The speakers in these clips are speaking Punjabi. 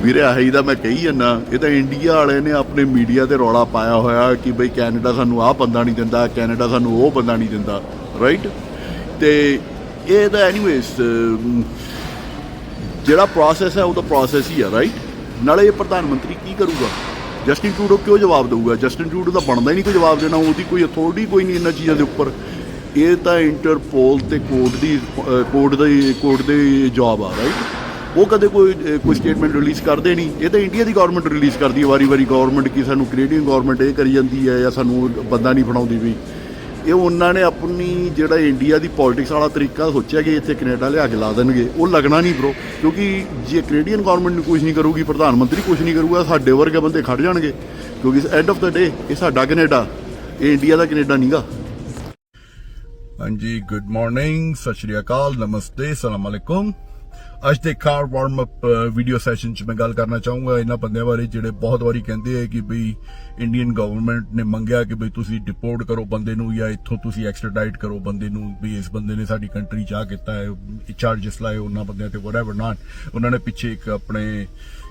ਵੀਰੇ ਆਹੀ ਦਾ ਮੈਂ ਕਹੀ ਜਾਂਦਾ, ਇਹ ਤਾਂ ਇੰਡੀਆ ਵਾਲੇ ਨੇ ਆਪਣੇ ਮੀਡੀਆ ਤੇ ਰੌਲਾ ਪਾਇਆ ਹੋਇਆ ਕਿ ਬਈ ਕੈਨੇਡਾ ਸਾਨੂੰ ਆਹ ਬੰਦਾ ਨਹੀਂ ਦਿੰਦਾ, ਕੈਨੇਡਾ ਸਾਨੂੰ ਉਹ ਬੰਦਾ ਨਹੀਂ ਦਿੰਦਾ, ਰਾਈਟ। ਅਤੇ ਇਹ ਤਾਂ ਐਨੀਵੇਜ਼ ਜਿਹੜਾ ਪ੍ਰੋਸੈਸ ਹੈ ਉਹ ਤਾਂ ਪ੍ਰੋਸੈਸ ਹੀ ਆ, ਰਾਈਟ। ਨਾਲੇ ਇਹ ਪ੍ਰਧਾਨ ਮੰਤਰੀ ਕੀ ਕਰੂਗਾ? ਜਸਟਿਨ ਟਰੂਡੋ ਕਿਉਂ ਜਵਾਬ ਦੇਊਗਾ? ਜਸਟਿਨ ਟਰੂਡੋ ਤਾਂ ਬਣਦਾ ਹੀ ਨਹੀਂ ਕੋਈ ਜਵਾਬ ਦੇਣਾ, ਉਹਦੀ ਕੋਈ ਅਥੋਰਟੀ ਕੋਈ ਨਹੀਂ ਇਹਨਾਂ ਚੀਜ਼ਾਂ ਦੇ ਉੱਪਰ। ਇਹ ਤਾਂ ਇੰਟਰਪੋਲ ਅਤੇ ਕੋਰਟ ਦੀ ਜੋਬ ਆ, ਰਾਈਟ। ਉਹ ਕਦੇ ਕੋਈ ਸਟੇਟਮੈਂਟ ਰਿਲੀਜ਼ ਕਰਦੇ ਨਹੀਂ। ਇਹ ਤਾਂ ਇੰਡੀਆ ਦੀ ਗੌਰਮੈਂਟ ਰਿਲੀਜ਼ ਕਰਦੀ ਹੈ ਵਾਰੀ ਗੌਰਮੈਂਟ, ਕਿ ਸਾਨੂੰ ਕੈਨੇਡੀਅਨ ਗੌਰਮੈਂਟ ਇਹ ਕਰੀ ਜਾਂਦੀ ਹੈ ਜਾਂ ਸਾਨੂੰ ਬੰਦਾ ਨਹੀਂ ਫੜਾਉਂਦੀ ਵੀ। ਇਹ ਉਹਨਾਂ ਨੇ ਆਪਣੀ ਜਿਹੜਾ ਇੰਡੀਆ ਦੀ ਪੋਲੀਟਿਕਸ ਵਾਲਾ ਤਰੀਕਾ ਸੋਚਿਆ ਕਿ ਇੱਥੇ ਕੈਨੇਡਾ ਲਿਆ ਕੇ ਲਾ ਦੇਣਗੇ। ਉਹ ਲੱਗਣਾ ਨਹੀਂ ਬਰੋ, ਕਿਉਂਕਿ ਜੇ ਕੈਨੇਡੀਅਨ ਗੌਰਮੈਂਟ ਨੂੰ ਕੁਛ ਨਹੀਂ ਕਰੂਗੀ, ਪ੍ਰਧਾਨ ਮੰਤਰੀ ਕੁਛ ਨਹੀਂ ਕਰੂਗਾ, ਸਾਡੇ ਵਰਗੇ ਬੰਦੇ ਖੜ ਜਾਣਗੇ। ਕਿਉਂਕਿ ਐਂਡ ਆਫ ਦਾ ਡੇ ਇਹ ਸਾਡਾ ਕੈਨੇਡਾ, ਇਹ ਇੰਡੀਆ ਦਾ ਕੈਨੇਡਾ ਨਹੀਂਗਾ। ਹਾਂਜੀ, ਗੁੱਡ ਮਾਰਨਿੰਗ, ਸਤਿ ਸ਼੍ਰੀ ਅਕਾਲ, ਨਮਸਤੇ, ਸਲਾਮ ਅਲੈਕੁਮ। ਅੱਜ ਦੇ ਕਾਰ ਵਾਰਮ ਅਪ ਵੀਡੀਓ ਸੈਸ਼ਨ 'ਚ ਮੈਂ ਗੱਲ ਕਰਨਾ ਚਾਹੂੰਗਾ ਇਹਨਾਂ ਬੰਦਿਆਂ ਬਾਰੇ ਜਿਹੜੇ ਬਹੁਤ ਵਾਰੀ ਕਹਿੰਦੇ ਹੈ ਕਿ ਬਈ ਇੰਡੀਅਨ ਗਵਰਨਮੈਂਟ ਨੇ ਮੰਗਿਆ ਕਿ ਬਈ ਤੁਸੀਂ ਡਿਪੋਰਟ ਕਰੋ ਬੰਦੇ ਨੂੰ ਜਾਂ ਇੱਥੋਂ ਤੁਸੀਂ ਐਕਸਟ੍ਰਾਡਾਈਟ ਕਰੋ ਬੰਦੇ ਨੂੰ, ਵੀ ਇਸ ਬੰਦੇ ਨੇ ਸਾਡੀ ਕੰਟਰੀ 'ਚ ਆ ਕੀਤਾ ਹੈ, ਚਾਰਜਸ ਲਾਏ ਉਹਨਾਂ ਬੰਦਿਆਂ ਤੇ ਵਟਐਵਰ ਨਾਟ। ਉਹਨਾਂ ਨੇ ਪਿੱਛੇ ਇੱਕ ਆਪਣੇ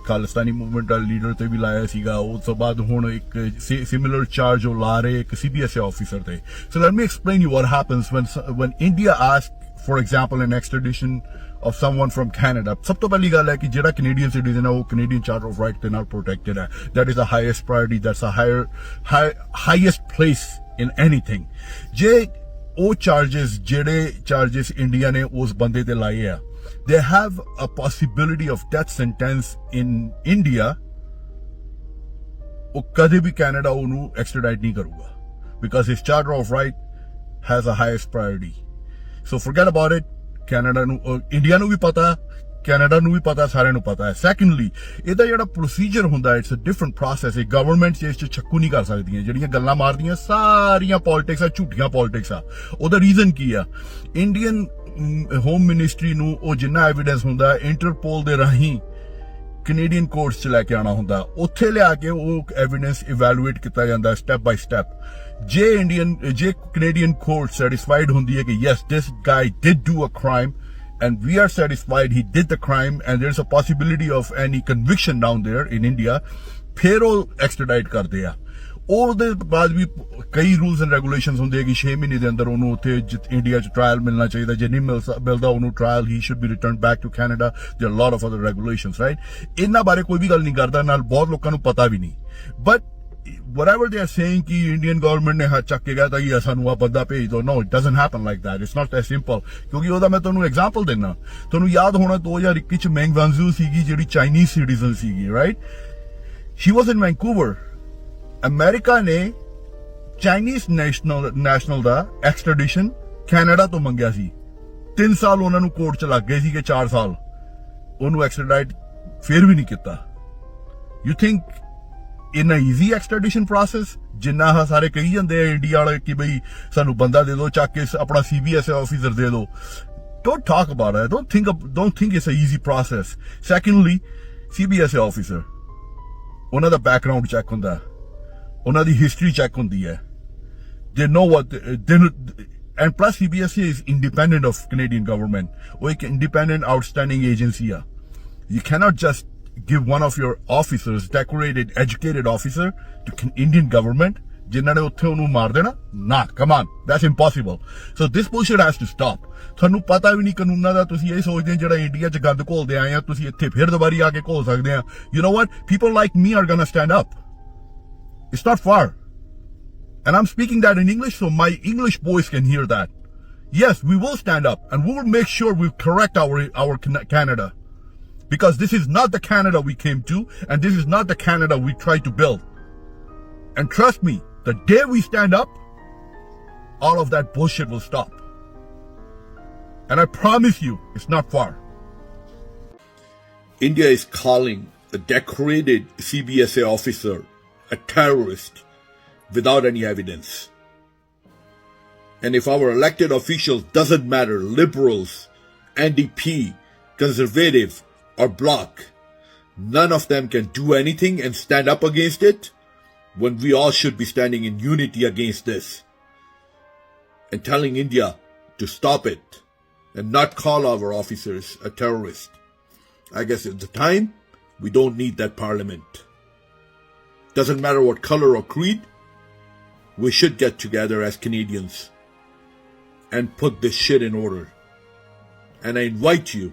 ਖਾਲਿਸਤਾਨੀ ਮੂਵਮੈਂਟ ਵਾਲੇ ਲੀਡਰ ਤੇ ਵੀ ਲਾਇਆ ਸੀਗਾ। ਉਸ ਤੋਂ ਬਾਅਦ ਹੁਣ ਇੱਕ ਸਿਮਿਲਰ ਚਾਰਜ ਉਹ ਲਾ ਰਹੇ ਇੱਕ CBSA ਆਫੀਸਰ ਤੇ। ਸੋ let me explain you what happens when India asks for example an extradition of someone from Canada। ਸਭ ਤੋਂ ਪਹਿਲੀ ਗੱਲ ਹੈ ਕਿ ਜਿਹੜਾ ਕੈਨੇਡੀਅਨ ਸਿਟੀਜ਼ਨ ਹੈ ਉਹ ਕੈਨੇਡੀਅਨ ਚਾਰਟਰ ਆਫ ਰਾਈਟ ਦੇ ਨਾਲ ਪ੍ਰੋਟੈਕਟਡ ਹੈ। That is the highest priority, that's a highest place in anything. ਜੇ ਉਹ ਜਿਹੜੇ ਚਾਰਜਸ ਇੰਡੀਆ ਨੇ ਉਸ ਬੰਦੇ ਤੇ ਲਾਏ ਆ, they have a possibility of death sentence in India, ਉਹ ਕਦੇ ਵੀ ਕੈਨੇਡਾ ਉਹਨੂੰ ਐਕਸਟ੍ਰਾਡਾਈਟ ਨਹੀਂ ਕਰੂਗਾ because his charter of right has a highest priority। so forget about it। Canada ਨੂੰ, ਇੰਡੀਆ ਨੂੰ ਵੀ ਪਤਾ, ਕੈਨੇਡਾ ਨੂੰ ਵੀ ਪਤਾ, ਸਾਰਿਆਂ ਨੂੰ ਪਤਾ ਹੈ। ਸੈਕੰਡਲੀ, ਇਹਦਾ ਜਿਹੜਾ ਪ੍ਰੋਸੀਜਰ ਹੁੰਦਾ ਇਟਸ ਅ ਡਿਫਰੈਂਟ ਪ੍ਰੋਸੈਸ। ਇਹ ਗਵਰਨਮੈਂਟ ਇਸ 'ਚ ਚੱਕੂ ਨਹੀਂ ਕਰ ਸਕਦੀਆਂ। ਜਿਹੜੀਆਂ ਗੱਲਾਂ ਮਾਰਦੀਆਂ ਸਾਰੀਆਂ ਪੋਲਿਟਿਕਸ ਆ, ਝੂਠੀਆਂ ਪੋਲਿਟਿਕਸ ਆ। ਉਹਦਾ ਰੀਜ਼ਨ ਕੀ ਆ? ਇੰਡੀਅਨ ਹੋਮ ਮਿਨਿਸਟਰੀ ਨੂੰ ਉਹ ਜਿੰਨਾ ਐਵੀਡੈਂਸ ਹੁੰਦਾ ਇੰਟਰਪੋਲ ਦੇ ਰਾਹੀਂ ਕੈਨੇਡੀਅਨ ਕੋਰਟਸ 'ਚ ਲੈ ਕੇ ਆਉਣਾ ਹੁੰਦਾ, ਉੱਥੇ ਲਿਆ ਕੇ ਉਹ ਐਵੀਡੈਂਸ ਇਵੈਲੂਏਟ ਕੀਤਾ ਜਾਂਦਾ ਸਟੈਪ ਬਾਈ ਸਟੈਪ। ਜੇ ਕੈਨੇਡੀਅਨ ਕੋਰਟ ਸੈਟਿਸਫਾਈਡ ਹੁੰਦੀ ਹੈ ਕਿ yes this guy did do a crime and we are satisfied he did the crime and there's a possibility of any conviction down there in India, ਫਿਰ ਉਹ ਐਕਸਟ੍ਰਾਡਾਈਟ ਕਰਦੇ ਆ। ਉਹਦੇ ਬਾਅਦ ਵੀ ਕਈ ਰੂਲਸ ਐਂਡ ਰੈਗੂਲੇਸ਼ਨਸ ਹੁੰਦੇ ਆ ਕਿ 6 ਮਹੀਨੇ ਦੇ ਅੰਦਰ ਉਹਨੂੰ ਉੱਥੇ ਇੰਡੀਆ 'ਚ ਟ੍ਰਾਇਲ ਮਿਲਣਾ ਚਾਹੀਦਾ। ਜੇ ਨਹੀਂ ਮਿਲਦਾ ਉਹਨੂੰ trial he should be return back to Canada. There are lot of other regulations, right. ਇਹਨਾਂ ਬਾਰੇ ਕੋਈ ਵੀ ਗੱਲ ਨਹੀਂ ਕਰਦਾ, ਨਾਲ ਬਹੁਤ ਲੋਕਾਂ ਨੂੰ ਪਤਾ ਵੀ ਨਹੀਂ। But whatever they are saying ਕਿ ਇੰਡੀਅਨ ਗਵਰਨਮੈਂਟ ਨੇ ਹੱਥ ਚੱਕ ਕੇ ਕਹਿਤਾ ਕਿ ਸਾਨੂੰ ਆ ਬੰਦਾ ਭੇਜ ਦੋ, no, it doesn't happen like that। it's not that simple। ਕਿਉਂਕਿ ਉਹਦਾ ਮੈਂ ਤੁਹਾਨੂੰ ਐਗਜ਼ਾਮਪਲ ਦੇਣਾ। ਤੁਹਾਨੂੰ ਯਾਦ ਹੋਣਾ 2021 'ਚ ਮੈਂਗ ਵਾਂਜ਼ੂ ਸੀਗੀ ਜਿਹੜੀ ਚਾਈਨੀਜ਼ ਸਿਟੀਜ਼ਨ ਸੀਗੀ, right. she was in Vancouver। America ਨੇ ਚਾਈਨੀਜ਼ ਨੈਸ਼ਨਲ ਦਾ ਐਕਸਟ੍ਰਾਡੀਸ਼ਨ ਕੈਨੇਡਾ ਤੋਂ ਮੰਗਿਆ ਸੀ। 3 ਸਾਲ ਉਹਨਾਂ ਨੂੰ ਕੋਰਟ 'ਚ ਲੱਗ ਗਏ ਸੀ ਕਿ 4 ਸਾਲ ਉਹਨੂੰ ਐਕਸਟ੍ਰਾਡਾਈਟ ਫਿਰ ਵੀ ਨਹੀਂ ਕੀਤਾ। You think in a easy extradition process ਜਿੰਨਾ ਸਾਰੇ ਕਹੀ ਜਾਂਦੇ ਆ ਇੰਡੀਆ ਵਾਲੇ ਕਿ ਬਈ ਸਾਨੂੰ ਬੰਦਾ ਦੇ ਦਿਓ ਚੱਕ ਕੇ ਆਪਣਾ CBSA ਆਫੀਸਰ ਦੇ ਦਿਓ। don't talk about it। don't think it's a easy process। secondly, CBSA officer, ਉਹਨਾਂ ਦਾ ਬੈਕਗ੍ਰਾਉਂਡ ਚੈੱਕ ਹੁੰਦਾ, ਉਹਨਾਂ ਦੀ ਹਿਸਟਰੀ ਚੈੱਕ ਹੁੰਦੀ ਹੈ। they know what and plus CBSA is independent of Canadian government। ਉਹ ਇੱਕ independent outstanding agency ਆ। you cannot just give one of your officers, decorated, educated officer to Indian government ਜਿਨ੍ਹਾਂ ਨੇ ਉੱਥੇ ਉਹਨੂੰ ਮਾਰ ਦੇਣਾ। ਨਾ, come on, that's impossible। so this bullshit has to stop। ਤੁਹਾਨੂੰ ਪਤਾ ਵੀ ਨਹੀਂ ਕਾਨੂੰਨਾਂ ਦਾ, ਤੁਸੀਂ ਇਹ ਸੋਚਦੇ ਜਿਹੜਾ ਇੰਡੀਆ 'ਚ ਗੰਦ ਘੋਲਦੇ ਆਏ ਆ ਤੁਸੀਂ ਇੱਥੇ ਫਿਰ ਦੁਬਾਰੀ ਆ ਕੇ ਘੋਲ ਸਕਦੇ ਆ। you know what, people like me are gonna stand up। it's not far and I'm speaking that in English so my English boys can hear that। yes, we will stand up and we will make sure we correct our Canada, because this is not the Canada we came to and this is not the Canada we tried to build। and trust me, the day we stand up, all of that bullshit will stop। and I promise you, it's not far। India is calling a decorated CBSA officer a terrorist without any evidence। and if our elected officials, doesn't matter, liberals, NDP, conservative or bloc, none of them can do anything and stand up against it, when we all should be standing in unity against this and telling India to stop it and not call our officers a terrorist। I guess it's the time We don't need that parliament. Doesn't matter what color or creed, we should get together as Canadians and put this shit in order. And I invite you,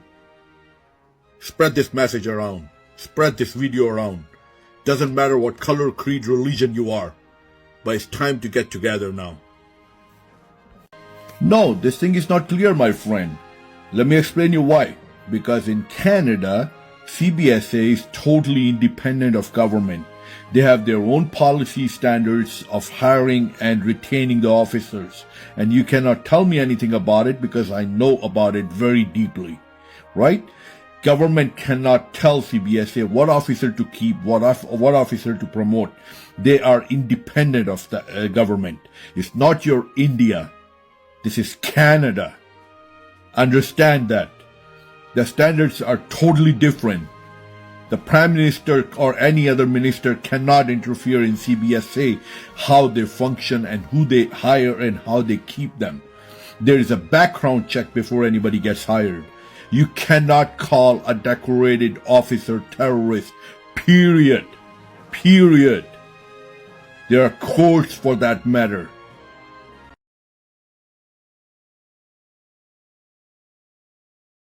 spread this message around, spread this video around. Doesn't matter what color, creed, religion you are, but it's time to get together now. No, this thing is not clear, my friend. Let me explain you why. Because in Canada, CBSA is totally independent of government. They have their own policy standards of hiring and retaining the officers. And you cannot tell me anything about it because I know about it very deeply. Right? Government cannot tell CBSA what officer to keep, what officer to promote. They are independent of the government. It's not your India. This is Canada. Understand that. The standards are totally different. The Prime Minister or any other minister cannot interfere in CBSA, how they function and who they hire and how they keep them. There is a background check before anybody gets hired. You cannot call a decorated officer terrorist, period. Period. There are courts for that matter.